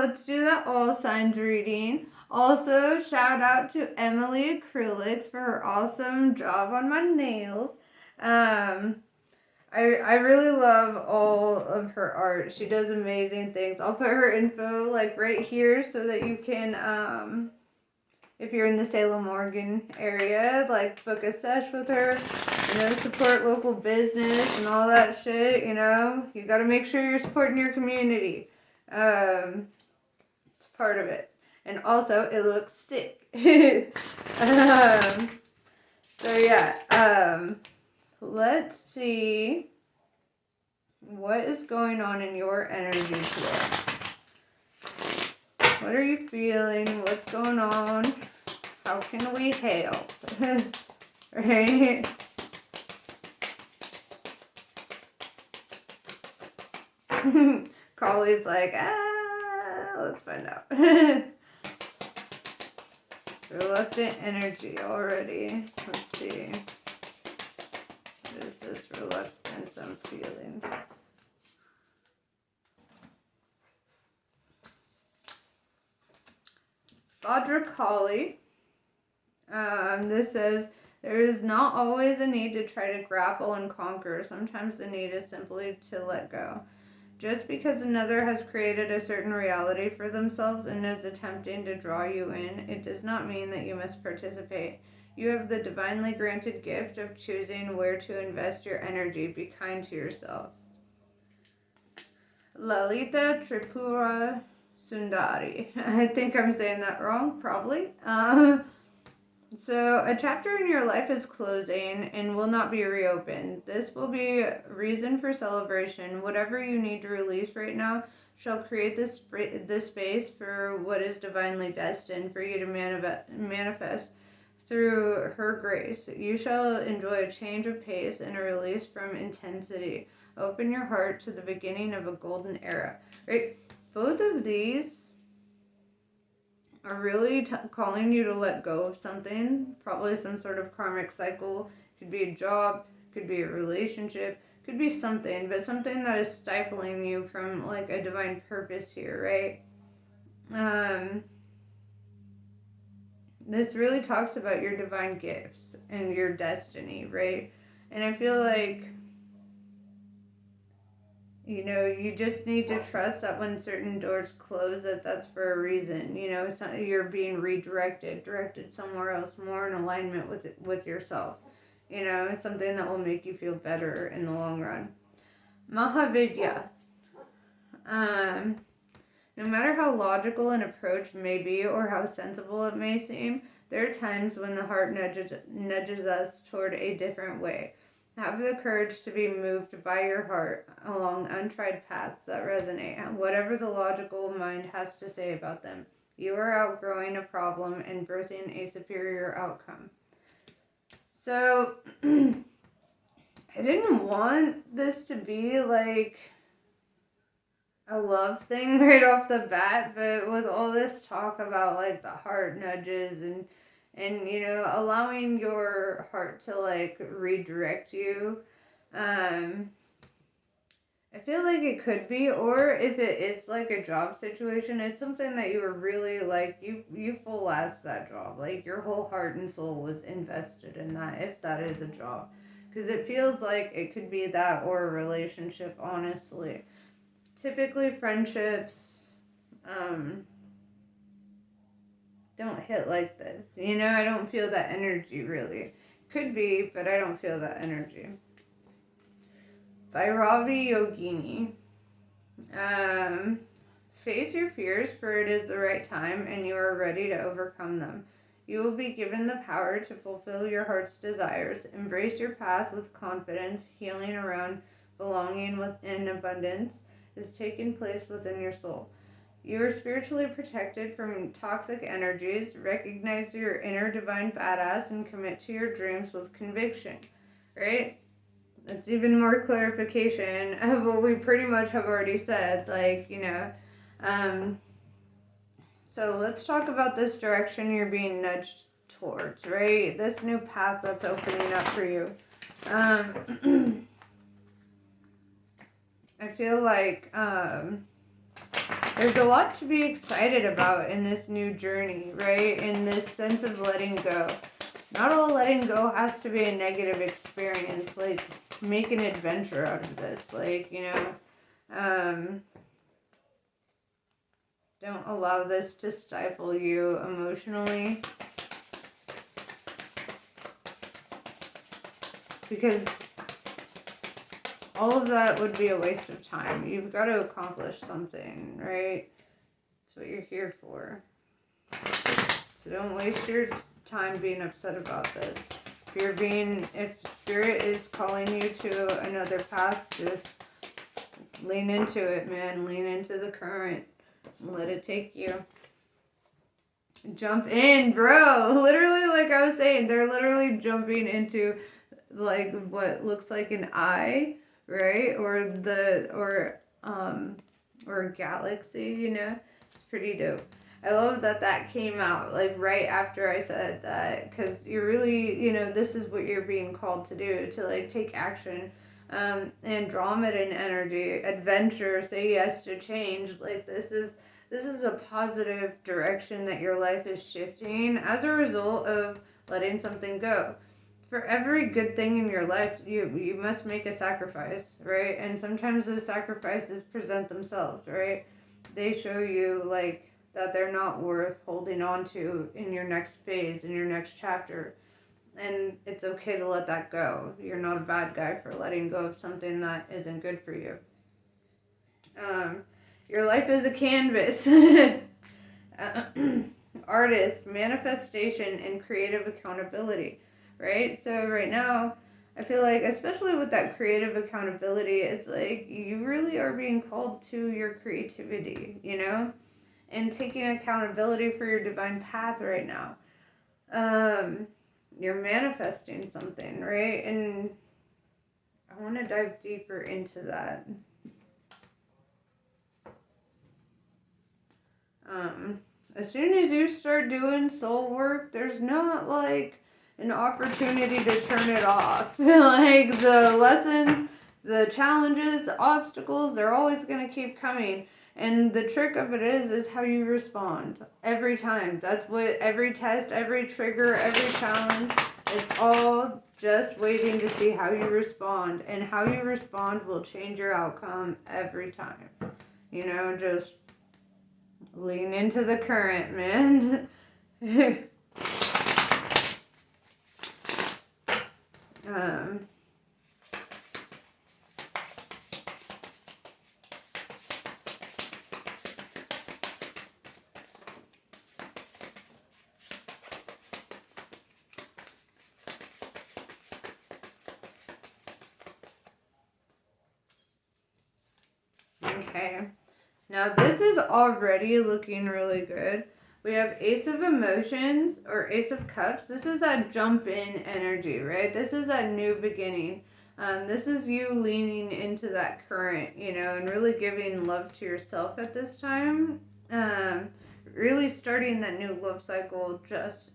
let's do the all signs reading. Also, shout out to Emily Acrylics for her awesome job on my nails. I really love all of her art. She does amazing things. I'll put her info like right here so that you can if you're in the Salem, Oregon area, like book a sesh with her, support local business and all that shit, You got to make sure you're supporting your community. It's part of it. And also, it looks sick. So yeah, let's see what is going on in your energy today. What are you feeling? What's going on? How can we help? Right? Carly's like, let's find out. Reluctant energy already. Let's see. What is this reluctance I'm feeling? Bhadrakali. This says, there is not always a need to try to grapple and conquer. Sometimes the need is simply to let go. Just because another has created a certain reality for themselves and is attempting to draw you in, it does not mean that you must participate. You have the divinely granted gift of choosing where to invest your energy. Be kind to yourself. Lalita Tripura Sundari. I think I'm saying that wrong, probably. So, a chapter in your life is closing and will not be reopened. This will be reason for celebration. Whatever you need to release right now shall create this space for what is divinely destined for you to manifest through her grace. You shall enjoy a change of pace and a release from intensity. Open your heart to the beginning of a golden era. Right? Both of these are really calling you to let go of something, probably some sort of karmic cycle. Could be a job, could be a relationship, could be something, but something that is stifling you from like a divine purpose here, right? This really talks about your divine gifts and your destiny, right? And I feel like you just need to trust that when certain doors close, that's for a reason. It's not, you're being directed somewhere else, more in alignment with yourself. It's something that will make you feel better in the long run. Mahavidya. No matter how logical an approach may be or how sensible it may seem, there are times when the heart nudges us toward a different way. Have the courage to be moved by your heart along untried paths that resonate, whatever the logical mind has to say about them. You are outgrowing a problem and birthing a superior outcome. So, I didn't want this to be like a love thing right off the bat, but with all this talk about like the heart nudges and allowing your heart to like redirect you, I feel like it could be, or if it is like a job situation, it's something that you were really like, you full ass that job, like your whole heart and soul was invested in that, if that is a job, because it feels like it could be that or a relationship, honestly. Typically friendships don't hit like this. I don't feel that energy really. Could be, but I don't feel that energy. Bhairavi Yogini. Face your fears, for it is the right time and you are ready to overcome them. You will be given the power to fulfill your heart's desires. Embrace your path with confidence. Healing around belonging in abundance is taking place within your soul. You are spiritually protected from toxic energies. Recognize your inner divine badass and commit to your dreams with conviction. Right? That's even more clarification of what we pretty much have already said. So let's talk about this direction you're being nudged towards, right? This new path that's opening up for you. I feel like There's a lot to be excited about in this new journey, right? In this sense of letting go. Not all letting go has to be a negative experience. Like, make an adventure out of this. Like, don't allow this to stifle you emotionally. Because all of that would be a waste of time. You've got to accomplish something, right? That's what you're here for. So don't waste your time being upset about this. If Spirit is calling you to another path, just lean into it, man. Lean into the current. Let it take you. Jump in, bro. Literally, like I was saying, they're literally jumping into like what looks like an eye, right? Or a galaxy, It's pretty dope. I love that came out like right after I said that, because you're really, this is what you're being called to do, to like take action. Andromedan energy, adventure, say yes to change. Like this is a positive direction that your life is shifting as a result of letting something go. For every good thing in your life, you must make a sacrifice, right? And sometimes those sacrifices present themselves, right? They show you like that they're not worth holding on to in your next phase, in your next chapter. And it's okay to let that go. You're not a bad guy for letting go of something that isn't good for you. Your life is a canvas. Artist, manifestation, and creative accountability, right? So right now, I feel like, especially with that creative accountability, it's like you really are being called to your creativity, and taking accountability for your divine path right now. You're manifesting something, right? And I want to dive deeper into that. As soon as you start doing soul work, there's not like an opportunity to turn it off. Like the lessons, the challenges, the obstacles, they're always going to keep coming. And the trick of it is how you respond every time. That's what every test, every trigger, every challenge is all just waiting to see how you respond. And how you respond will change your outcome every time. Just lean into the current, man. Okay. Now this is already looking really good. We have Ace of Emotions or Ace of Cups. This is that jump in energy, right? This is that new beginning. This is you leaning into that current, and really giving love to yourself at this time. Really starting that new love cycle just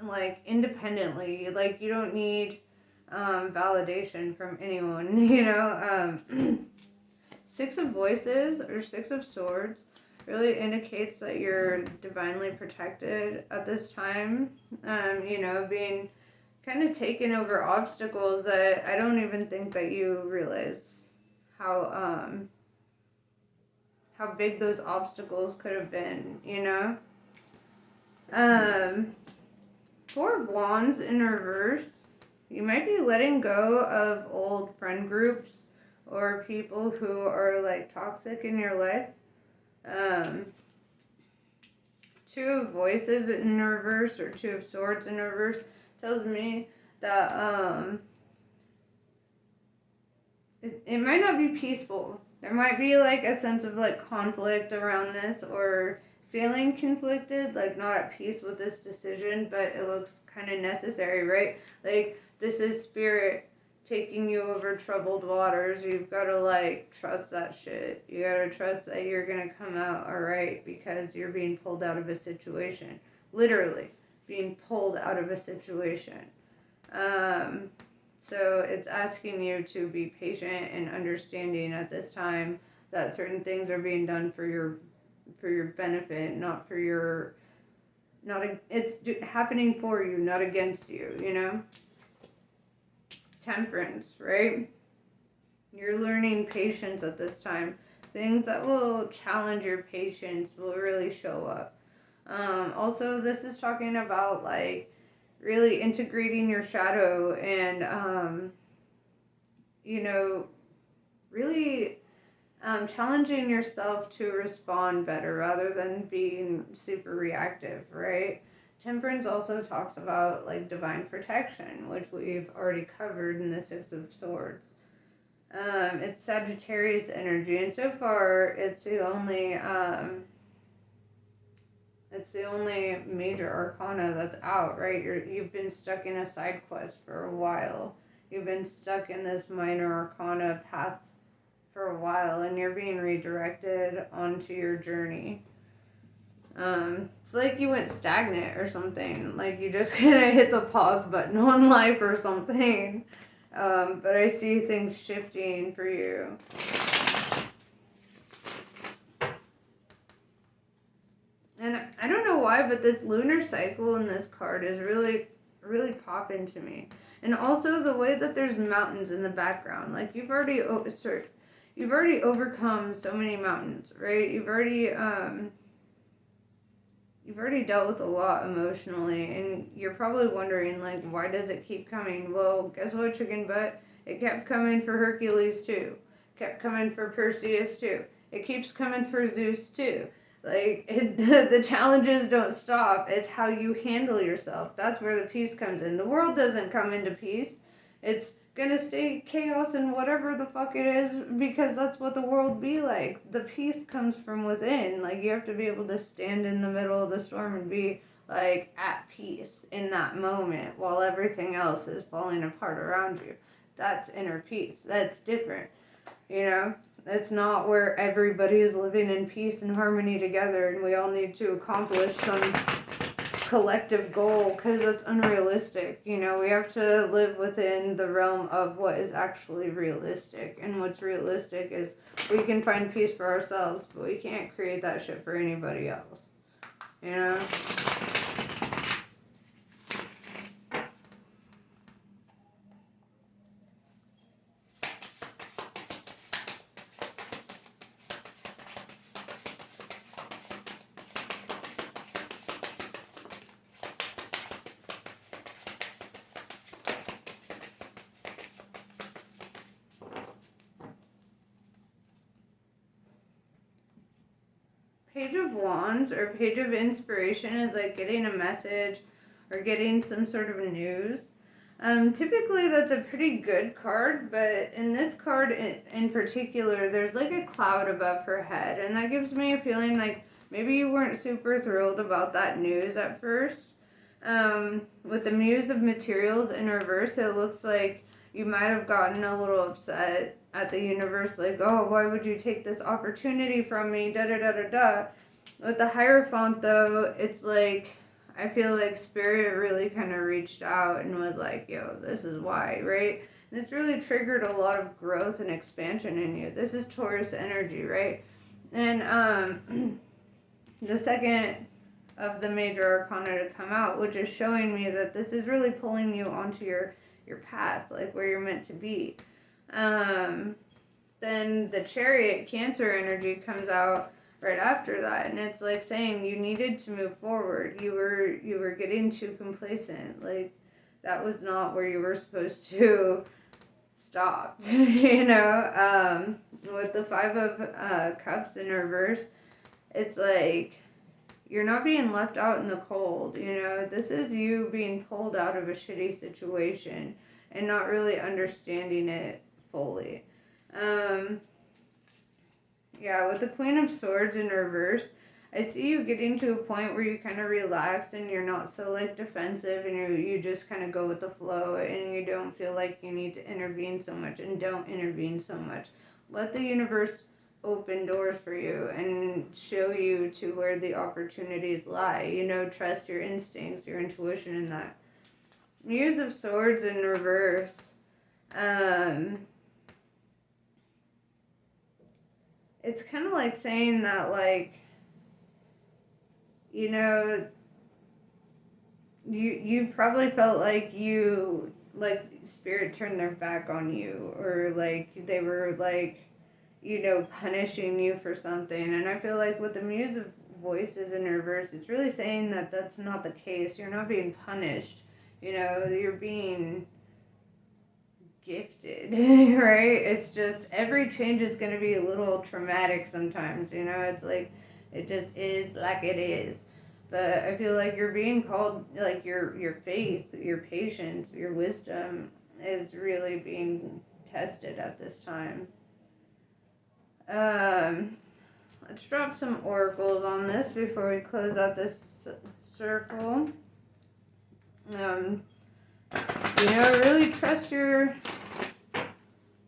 like independently. Like you don't need validation from anyone, Six of Voices or Six of Swords really indicates that you're divinely protected at this time. Being kind of taken over obstacles that I don't even think that you realize how big those obstacles could have been, Four of Wands in reverse. You might be letting go of old friend groups or people who are like toxic in your life. Two of Voices in reverse or Two of Swords in reverse tells me that it might not be peaceful. There might be like a sense of like conflict around this, or feeling conflicted, like not at peace with this decision, but it looks kind of necessary, right? Like this is Spirit taking you over troubled waters. You've got to like trust that shit. You got to trust that you're going to come out all right, because you're being pulled out of a situation. Literally being pulled out of a situation. So it's asking you to be patient and understanding at this time that certain things are being done for your your benefit, not for your, happening for you, not against you, you know? Temperance, right? You're learning patience at this time. Things that will challenge your patience will really show up. Also, this is talking about like really integrating your shadow and, you know, really challenging yourself to respond better rather than being super reactive, right? Temperance also talks about like divine protection, which we've already covered in the Six of Swords. It's Sagittarius energy, and so far it's the only major arcana that's out, right? You've been stuck in a side quest for a while. You've been stuck in this minor arcana path for a while, and you're being redirected onto your journey. It's like you went stagnant or something. Like you just kind of hit the pause button on life or something. But I see things shifting for you. And I don't know why, but this lunar cycle in this card is really, really popping to me. And also the way that there's mountains in the background. Like you've already overcome so many mountains, right? You've already dealt with a lot emotionally, and you're probably wondering, like, why does it keep coming? Well, guess what, chicken butt? It kept coming for Hercules, too. Kept coming for Perseus, too. It keeps coming for Zeus, too. Like, the challenges don't stop. It's how you handle yourself. That's where the peace comes in. The world doesn't come into peace. It's gonna stay chaos and whatever the fuck it is, because that's what the world be like. The peace comes from within. Like, you have to be able to stand in the middle of the storm and be like at peace in that moment while everything else is falling apart around you. That's inner peace. That's different, you know? That's not where everybody is living in peace and harmony together and we all need to accomplish some collective goal, because it's unrealistic. You know, we have to live within the realm of what is actually realistic, and what's realistic is we can find peace for ourselves, but we can't create that shit for anybody else, you know? Page of Wands or Page of Inspiration is like getting a message or getting some sort of news. Typically that's a pretty good card, but in this card in particular, there's like a cloud above her head, and that gives me a feeling like maybe you weren't super thrilled about that news at first. With the Muse of Materials in reverse, it looks like you might have gotten a little upset at the universe, like, oh, why would you take this opportunity from me, da da da da da. With the Hierophant, though, it's like, I feel like Spirit really kind of reached out and was like, yo, this is why, right? And it's really triggered a lot of growth and expansion in you. This is Taurus energy, right? And the second of the major arcana to come out, which is showing me that this is really pulling you onto your path, like where you're meant to be. Then the Chariot, Cancer energy, comes out right after that, and it's like saying you needed to move forward. You were getting too complacent. Like, that was not where you were supposed to stop. You know, with the Five of Cups in reverse, it's like you're not being left out in the cold. You know, this is you being pulled out of a shitty situation and not really understanding it fully. Yeah, with the Queen of Swords in reverse, I see you getting to a point where you kind of relax and you're not so like defensive, and you just kind of go with the flow, and you don't feel like you need to intervene so much, and don't intervene so much. Let the universe open doors for you and show you to where the opportunities lie. You know, trust your instincts, your intuition in that. Muse of Swords in reverse. It's kind of like saying that, like, you know, you probably felt like spirit turned their back on you, or like they were like, punishing you for something. And I feel like with the Muse of Voices in reverse, it's really saying that that's not the case. You're not being punished. You're being gifted, right? It's just every change is going to be a little traumatic sometimes. It's like it just is like it is. But I feel like you're being called, like your faith, your patience, your wisdom is really being tested at this time. Let's drop some oracles on this before we close out this circle. Really trust your.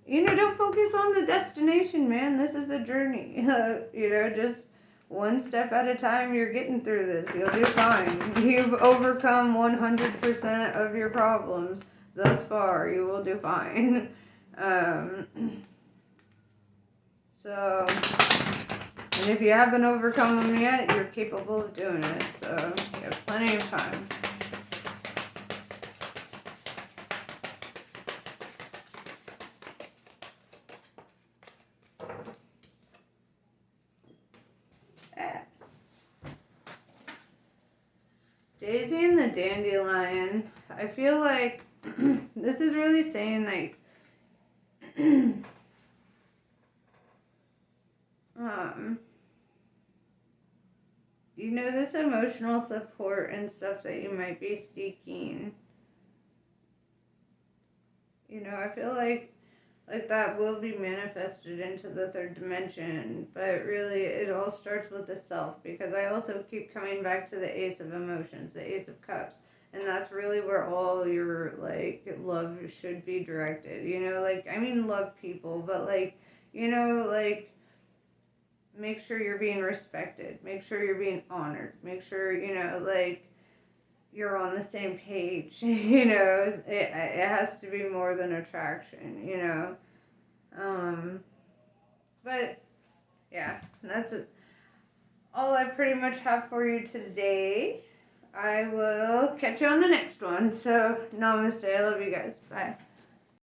Don't focus on the destination, man. This is a journey. Just one step at a time. You're getting through this. You'll do fine. You've overcome 100% of your problems thus far. You will do fine. So, and if you haven't overcome them yet, you're capable of doing it. So, you have plenty of time. Daisy and the Dandelion. I feel like this is really saying like this emotional support and stuff that you might be seeking. I feel like that will be manifested into the third dimension, but really it all starts with the self, because I also keep coming back to the Ace of Emotions, the Ace of Cups, and that's really where all your love should be directed. Love people, but make sure you're being respected, make sure you're being honored, make sure you're on the same page. It has to be more than attraction. But yeah, that's it. All I pretty much have for you today. I will catch you on the next one. So namaste. I love you guys. Bye.